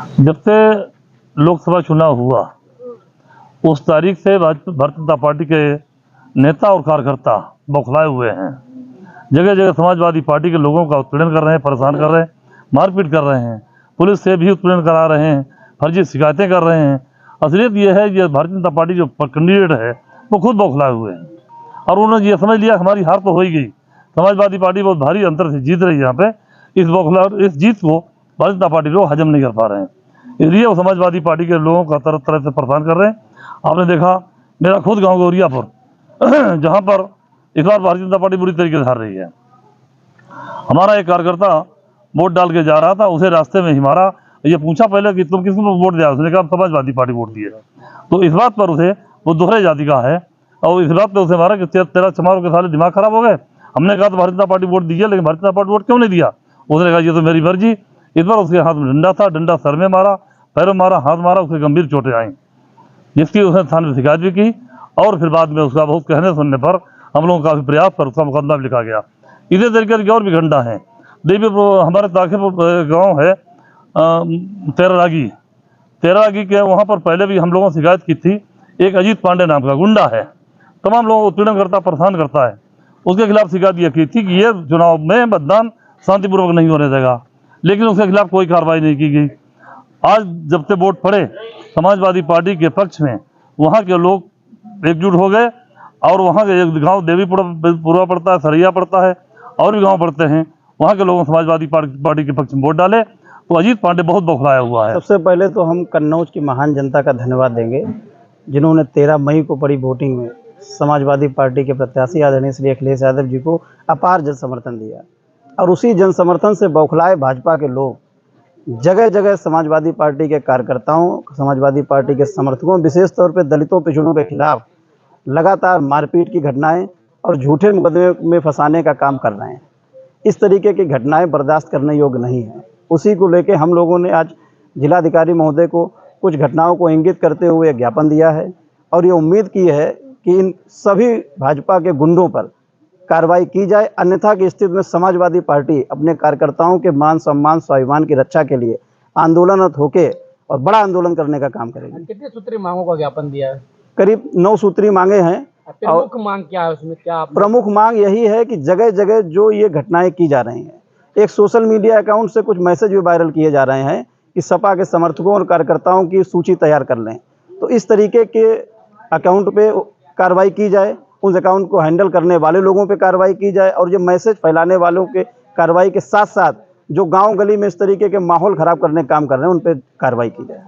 जब से लोकसभा चुनाव हुआ उस तारीख से भारतीय जनता पार्टी के नेता और कार्यकर्ता बौखलाए हुए हैं। जगह जगह समाजवादी पार्टी के लोगों का उत्पीड़न कर रहे हैं, परेशान कर रहे हैं, मारपीट कर रहे हैं, पुलिस से भी उत्पीड़न करा रहे हैं, फर्जी शिकायतें कर रहे हैं। असलियत यह है कि भारतीय जनता पार्टी जो कैंडिडेट है वो खुद बौखलाए हुए हैं और उन्होंने ये समझ लिया हमारी हार तो हो ही गई। समाजवादी पार्टी बहुत भारी अंतर से जीत रही है यहाँ पे। इस जीत को भारतीय जनता पार्टी लोग हजम नहीं कर पा रहे हैं, इसलिए वो समाजवादी पार्टी के लोगों का तरह तरह से परेशान कर रहे हैं। आपने देखा मेरा खुद गांव गौरियापुर जहां पर इस बार भारतीय जनता पार्टी बुरी तरीके से हार रही है। हमारा एक कार्यकर्ता वोट डाल के जा रहा था, उसे रास्ते में ही मारा। ये पूछा पहले कि तुम किसको वोट दिया, उसने कहा समाजवादी पार्टी वोट दिए। तो इस बात पर उसे, वो दोहरे जाति का है और इस बात पर उसे मारा कि तेरा चमारों के साले दिमाग खराब हो गए। हमने कहा तो भारतीय जनता पार्टी वोट दी है, लेकिन भारतीय जनता पार्टी वोट क्यों नहीं दिया? उसने कहा ये तो मेरी मर्जी। इस बार उसके हाथ में डंडा था, डंडा सर में मारा, पैरों मारा, हाथ मारा, उसे गंभीर चोटें आई, जिसकी उसने थाने में शिकायत भी की और फिर बाद में उसका बहुत कहने सुनने पर हम लोगों का काफ़ी प्रयास पर उसका मुकदमा भी लिखा गया। इसी तरीके की और भी घटना है। देवीपुर हमारे ताखिर गाँव है तेरागी के, वहाँ पर पहले भी हम लोगों ने शिकायत की थी। एक अजीत पांडे नाम का गुंडा है, तमाम लोगों को उत्पीड़न करता, परेशान करता है। उसके खिलाफ शिकायत यह की थी कि ये चुनाव में मतदान शांतिपूर्वक नहीं होने देगा, लेकिन उसके खिलाफ कोई कार्रवाई नहीं की गई। आज जब से वोट पड़े समाजवादी पार्टी के पक्ष में, वहाँ के लोग एकजुट हो गए और वहाँ के एक गाँव देवीपुरा पड़ता है, सरैया पड़ता है और भी गाँव पड़ते हैं, वहाँ के लोगों समाजवादी पार्टी के पक्ष में वोट डाले। तो अजीत पांडे बहुत बौखलाया हुआ है। सबसे पहले तो हम कन्नौज की महान जनता का धन्यवाद देंगे, जिन्होंने 13 मई को पड़ी वोटिंग में समाजवादी पार्टी के प्रत्याशी आदरणीय श्री अखिलेश यादव जी को अपार जन समर्थन दिया। और उसी जन समर्थन से बौखलाए भाजपा के लोग जगह जगह समाजवादी पार्टी के कार्यकर्ताओं, समाजवादी पार्टी के समर्थकों, विशेष तौर पर दलितों, पिछड़ों के खिलाफ लगातार मारपीट की घटनाएं और झूठे मुकदमे में फंसाने का काम कर रहे हैं। इस तरीके की घटनाएं बर्दाश्त करने योग्य नहीं है। उसी को लेकर हम लोगों ने आज जिलाधिकारी महोदय को कुछ घटनाओं को इंगित करते हुए ज्ञापन दिया है और ये उम्मीद की है कि इन सभी भाजपा के गुंडों पर कार्रवाई की जाए, अन्यथा की स्थिति में समाजवादी पार्टी अपने कार्यकर्ताओं के मान सम्मान स्वाभिमान की रक्षा के लिए आंदोलनरत होके और बड़ा आंदोलन करने का काम करेगी। कितने सूत्री मांगों का ज्ञापन दिया है? करीब 9 सूत्री मांगे हैं। प्रमुख मांग क्या है उसमें? क्या प्रमुख मांग यही है कि जगह जगह जो ये घटनाएं की जा रही हैं, एक सोशल मीडिया अकाउंट से कुछ मैसेज भी वायरल किए जा रहे हैं कि सपा के समर्थकों और कार्यकर्ताओं की सूची तैयार कर लें। तो इस तरीके के अकाउंट पे कार्रवाई की जाए, उस अकाउंट को हैंडल करने वाले लोगों पे कार्रवाई की जाए और ये मैसेज फैलाने वालों के कार्रवाई के साथ साथ जो गांव गली में इस तरीके के माहौल खराब करने का काम कर रहे हैं उन पे कार्रवाई की जाए।